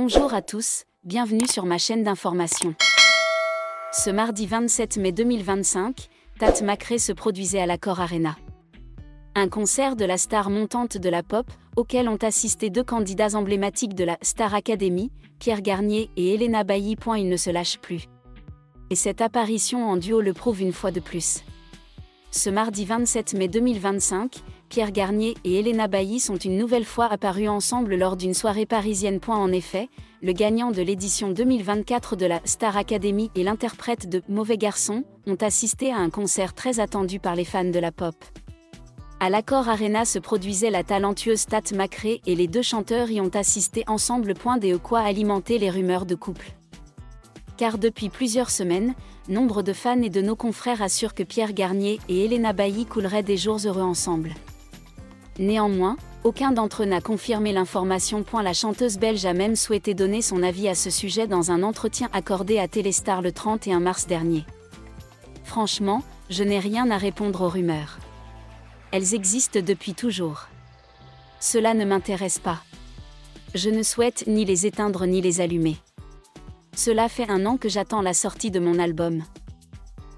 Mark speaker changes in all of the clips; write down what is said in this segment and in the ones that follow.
Speaker 1: Bonjour à tous, bienvenue sur ma chaîne d'information. Ce mardi 27 mai 2025, Tate McRae se produisait à l'Accor Arena. Un concert de la star montante de la pop, auquel ont assisté deux candidats emblématiques de la Star Academy, Pierre Garnier et Elena Bailly. Il ne se lâche plus. Et cette apparition en duo le prouve une fois de plus. Ce mardi 27 mai 2025, Pierre Garnier et Elena Bailly sont une nouvelle fois apparus ensemble lors d'une soirée parisienne. En effet, le gagnant de l'édition 2024 de la Star Academy et l'interprète de Mauvais Garçon ont assisté à un concert très attendu par les fans de la pop. À l'Accor Arena se produisait la talentueuse Tate McRae et les deux chanteurs y ont assisté ensemble. De quoi alimenter les rumeurs de couple. Car depuis plusieurs semaines, nombre de fans et de nos confrères assurent que Pierre Garnier et Elena Bailly couleraient des jours heureux ensemble. Néanmoins, aucun d'entre eux n'a confirmé l'information. La chanteuse belge a même souhaité donner son avis à ce sujet dans un entretien accordé à Téléstar le 31 mars dernier. Franchement, je n'ai rien à répondre aux rumeurs. Elles existent depuis toujours. Cela ne m'intéresse pas. Je ne souhaite ni les éteindre ni les allumer. Cela fait 1 an que j'attends la sortie de mon album.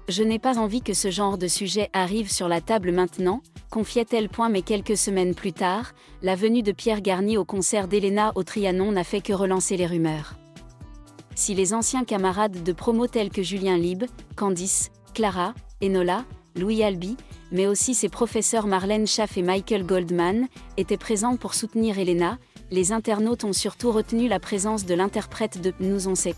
Speaker 1: Je n'ai pas envie que ce genre de sujet arrive sur la table maintenant, confiait-elle. Mais quelques semaines plus tard, la venue de Pierre Garnier au concert d'Elena au Trianon n'a fait que relancer les rumeurs. Si les anciens camarades de promo tels que Julien Lieb, Candice, Clara, Enola, Louis Albi, mais aussi ses professeurs Marlène Schaff et Michael Goldman, étaient présents pour soutenir Elena, les internautes ont surtout retenu la présence de l'interprète de « Nous on sait ».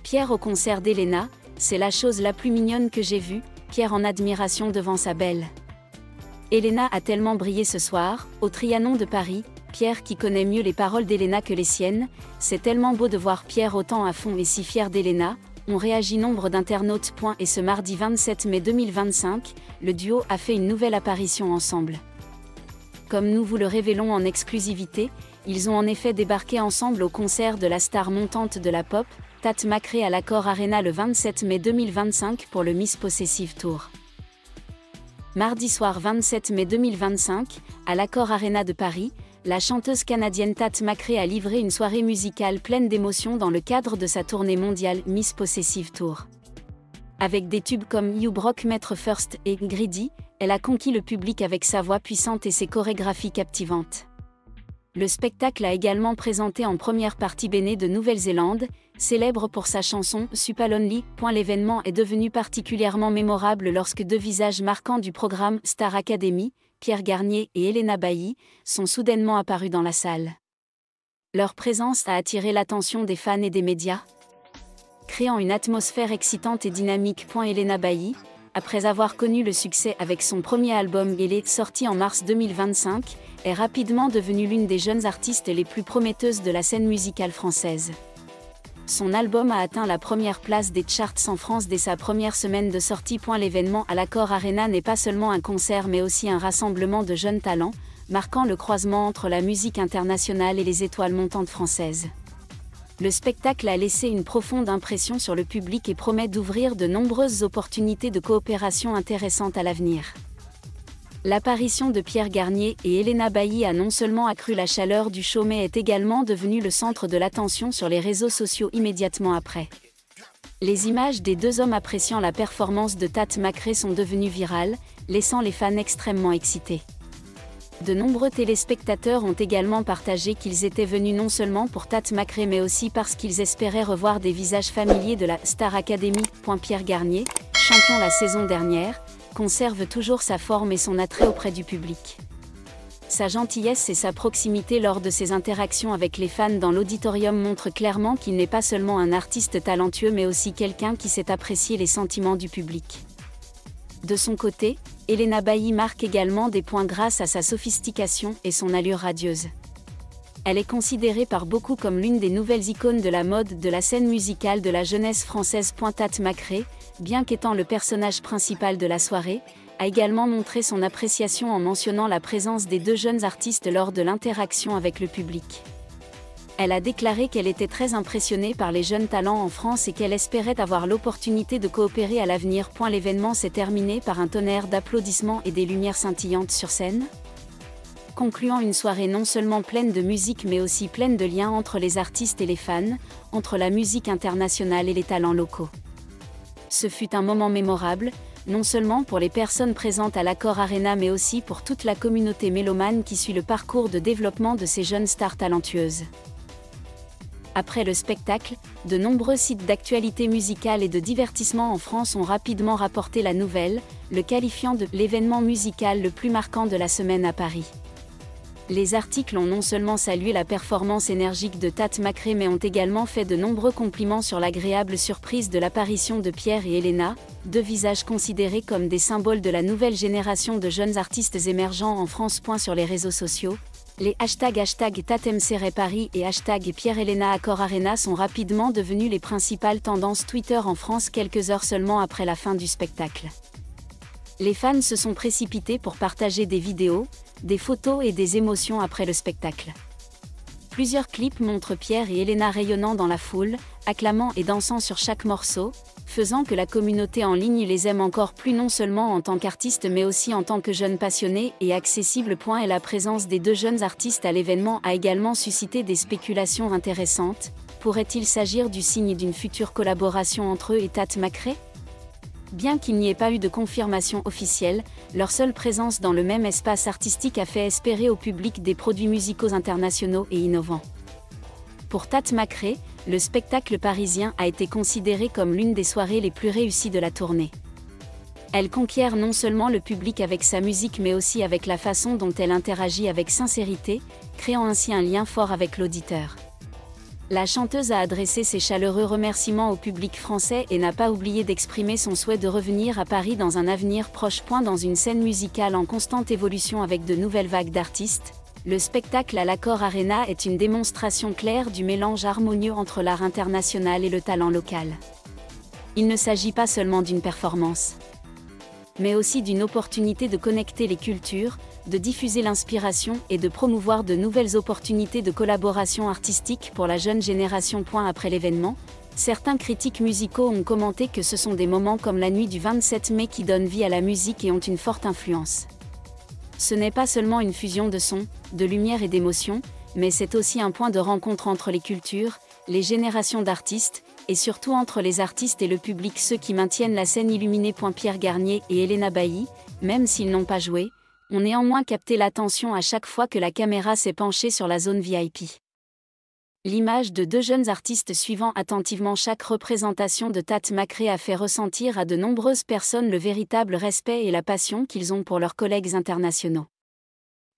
Speaker 1: Pierre au concert d'Elena, c'est la chose la plus mignonne que j'ai vue, Pierre en admiration devant sa belle. Elena a tellement brillé ce soir, au Trianon de Paris, Pierre qui connaît mieux les paroles d'Elena que les siennes, c'est tellement beau de voir Pierre autant à fond et si fier d'Elena, ont réagi nombre d'internautes. Et ce mardi 27 mai 2025, le duo a fait une nouvelle apparition ensemble. Comme nous vous le révélons en exclusivité, ils ont en effet débarqué ensemble au concert de la star montante de la pop, Tate McRae à l'Accor Arena le 27 mai 2025 pour le Miss Possessive Tour. Mardi soir 27 mai 2025, à l'Accor Arena de Paris, la chanteuse canadienne Tate McRae a livré une soirée musicale pleine d'émotions dans le cadre de sa tournée mondiale Miss Possessive Tour. Avec des tubes comme You Broke Maître First et Greedy, elle a conquis le public avec sa voix puissante et ses chorégraphies captivantes. Le spectacle a également présenté en première partie Béné de Nouvelle-Zélande, célèbre pour sa chanson Super Lonely. L'événement est devenu particulièrement mémorable lorsque deux visages marquants du programme Star Academy, Pierre Garnier et Elena Bailly, sont soudainement apparus dans la salle. Leur présence a attiré l'attention des fans et des médias, créant une atmosphère excitante et dynamique. Elena Bailly, après avoir connu le succès avec son premier album Elle, sorti en mars 2025, est rapidement devenue l'une des jeunes artistes les plus prometteuses de la scène musicale française. Son album a atteint la première place des charts en France dès sa première semaine de sortie. L'événement à l'Accor Arena n'est pas seulement un concert mais aussi un rassemblement de jeunes talents, marquant le croisement entre la musique internationale et les étoiles montantes françaises. Le spectacle a laissé une profonde impression sur le public et promet d'ouvrir de nombreuses opportunités de coopération intéressantes à l'avenir. L'apparition de Pierre Garnier et Elena Bailly a non seulement accru la chaleur du show mais est également devenu le centre de l'attention sur les réseaux sociaux immédiatement après. Les images des deux hommes appréciant la performance de Tate McRae sont devenues virales, laissant les fans extrêmement excités. De nombreux téléspectateurs ont également partagé qu'ils étaient venus non seulement pour Tate McRae mais aussi parce qu'ils espéraient revoir des visages familiers de la Star Academy. Pierre Garnier, champion la saison dernière, conserve toujours sa forme et son attrait auprès du public. Sa gentillesse et sa proximité lors de ses interactions avec les fans dans l'auditorium montrent clairement qu'il n'est pas seulement un artiste talentueux mais aussi quelqu'un qui sait apprécier les sentiments du public. De son côté, Elena Bailly marque également des points grâce à sa sophistication et son allure radieuse. Elle est considérée par beaucoup comme l'une des nouvelles icônes de la mode de la scène musicale de la jeunesse française. Tate McRae, bien qu'étant le personnage principal de la soirée, a également montré son appréciation en mentionnant la présence des deux jeunes artistes lors de l'interaction avec le public. Elle a déclaré qu'elle était très impressionnée par les jeunes talents en France et qu'elle espérait avoir l'opportunité de coopérer à l'avenir. L'événement s'est terminé par un tonnerre d'applaudissements et des lumières scintillantes sur scène. concluant une soirée non seulement pleine de musique mais aussi pleine de liens entre les artistes et les fans, entre la musique internationale et les talents locaux. Ce fut un moment mémorable, non seulement pour les personnes présentes à l'Accor Arena mais aussi pour toute la communauté mélomane qui suit le parcours de développement de ces jeunes stars talentueuses. Après le spectacle, de nombreux sites d'actualité musicale et de divertissement en France ont rapidement rapporté la nouvelle, le qualifiant de « l'événement musical le plus marquant de la semaine à Paris ». Les articles ont non seulement salué la performance énergique de Tate McRae mais ont également fait de nombreux compliments sur l'agréable surprise de l'apparition de Pierre et Elena, deux visages considérés comme des symboles de la nouvelle génération de jeunes artistes émergents en France. Sur les réseaux sociaux, les hashtags #TateMCRaeParis et #Pierre-Elena Accor Arena sont rapidement devenus les principales tendances Twitter en France quelques heures seulement après la fin du spectacle. Les fans se sont précipités pour partager des vidéos, des photos et des émotions après le spectacle. Plusieurs clips montrent Pierre et Elena rayonnant dans la foule, acclamant et dansant sur chaque morceau, faisant que la communauté en ligne les aime encore plus non seulement en tant qu'artistes mais aussi en tant que jeunes passionnés et accessibles. Et la présence des deux jeunes artistes à l'événement a également suscité des spéculations intéressantes. Pourrait-il s'agir du signe d'une future collaboration entre eux et Tate McRae ? Bien qu'il n'y ait pas eu de confirmation officielle, leur seule présence dans le même espace artistique a fait espérer au public des produits musicaux internationaux et innovants. Pour Tate McRae, le spectacle parisien a été considéré comme l'une des soirées les plus réussies de la tournée. Elle conquiert non seulement le public avec sa musique mais aussi avec la façon dont elle interagit avec sincérité, créant ainsi un lien fort avec l'auditeur. La chanteuse a adressé ses chaleureux remerciements au public français et n'a pas oublié d'exprimer son souhait de revenir à Paris dans un avenir proche. Dans une scène musicale en constante évolution avec de nouvelles vagues d'artistes, le spectacle à l'Accor Arena est une démonstration claire du mélange harmonieux entre l'art international et le talent local. Il ne s'agit pas seulement d'une performance, mais aussi d'une opportunité de connecter les cultures, de diffuser l'inspiration et de promouvoir de nouvelles opportunités de collaboration artistique pour la jeune génération. Après l'événement, certains critiques musicaux ont commenté que ce sont des moments comme la nuit du 27 mai qui donnent vie à la musique et ont une forte influence. Ce n'est pas seulement une fusion de sons, de lumière et d'émotions, mais c'est aussi un point de rencontre entre les cultures, les générations d'artistes, et surtout entre les artistes et le public, ceux qui maintiennent la scène illuminée. Pierre Garnier et Elena Bailly, même s'ils n'ont pas joué, ont néanmoins capté l'attention à chaque fois que la caméra s'est penchée sur la zone VIP. L'image de deux jeunes artistes suivant attentivement chaque représentation de Tate McRae a fait ressentir à de nombreuses personnes le véritable respect et la passion qu'ils ont pour leurs collègues internationaux.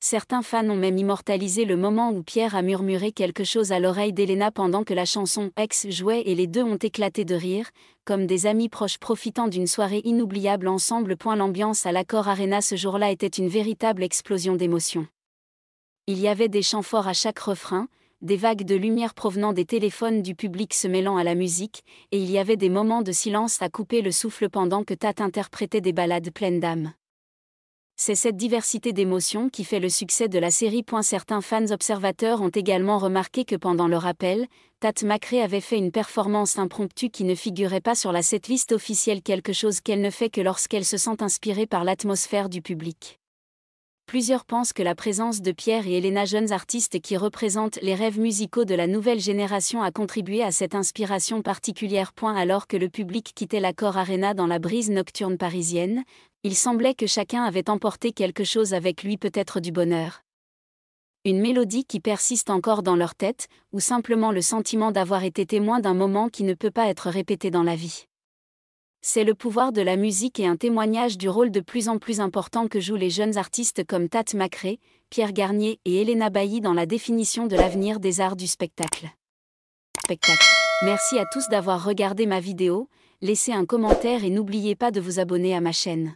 Speaker 1: Certains fans ont même immortalisé le moment où Pierre a murmuré quelque chose à l'oreille d'Elena pendant que la chanson « Ex » jouait et les deux ont éclaté de rire, comme des amis proches profitant d'une soirée inoubliable ensemble. L'ambiance à l'Accor Arena ce jour-là était une véritable explosion d'émotions. Il y avait des chants forts à chaque refrain, des vagues de lumière provenant des téléphones du public se mêlant à la musique, et il y avait des moments de silence à couper le souffle pendant que Tate interprétait des ballades pleines d'âme. C'est cette diversité d'émotions qui fait le succès de la série. Certains fans observateurs ont également remarqué que pendant le rappel, Tate McRae avait fait une performance impromptue qui ne figurait pas sur la setlist officielle, quelque chose qu'elle ne fait que lorsqu'elle se sent inspirée par l'atmosphère du public. Plusieurs pensent que la présence de Pierre et Elena, jeunes artistes qui représentent les rêves musicaux de la nouvelle génération, a contribué à cette inspiration particulière. Alors que le public quittait l'Accor Arena dans la brise nocturne parisienne, il semblait que chacun avait emporté quelque chose avec lui, peut-être du bonheur, une mélodie qui persiste encore dans leur tête, ou simplement le sentiment d'avoir été témoin d'un moment qui ne peut pas être répété dans la vie. C'est le pouvoir de la musique et un témoignage du rôle de plus en plus important que jouent les jeunes artistes comme Tate McRae, Pierre Garnier et Elena Bailly dans la définition de l'avenir des arts du spectacle. Merci à tous d'avoir regardé ma vidéo, laissez un commentaire et n'oubliez pas de vous abonner à ma chaîne.